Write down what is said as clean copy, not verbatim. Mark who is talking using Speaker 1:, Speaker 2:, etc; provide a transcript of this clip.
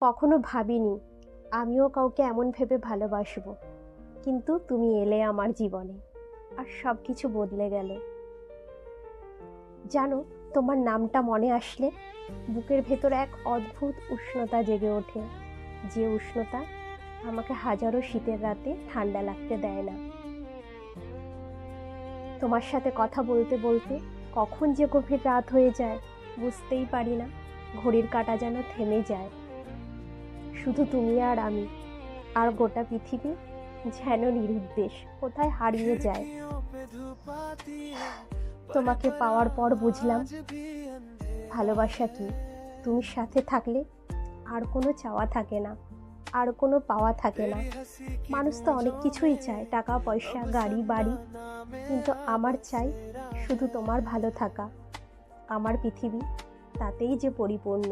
Speaker 1: কখনো ভাবিনি আমিও কাউকে এমন ভেবে ভালোবাসবো, কিন্তু তুমি এলে আমার জীবনে আর সব কিছু বদলে গেল। জানো, তোমার নামটা মনে আসলে বুকের ভেতরে এক অদ্ভুত উষ্ণতা জেগে ওঠে, যে উষ্ণতা আমাকে হাজারো শীতের রাতে ঠান্ডা লাগতে দেয় না। তোমার সাথে কথা বলতে বলতে কখন যে গভীর রাত হয়ে যায় বুঝতেই পারি না, ঘড়ির কাঁটা যেন থেমে যায়। শুধু তুমি আর আমি, আর গোটা পৃথিবী যেন নিরুদ্দেশ কোথায় হারিয়ে যায়। তোমাকে পাওয়ার পর বুঝলাম ভালোবাসা কি। তুমি সাথে থাকলে আর কোনো চাওয়া থাকে না, আর কোনো পাওয়া থাকে না। মানুষ তো অনেক কিছুই চায়, টাকা পয়সা, গাড়ি বাড়ি, কিন্তু আমার চাই শুধু তোমার ভালো থাকা। আমার পৃথিবী তাতেই যে পরিপূর্ণ।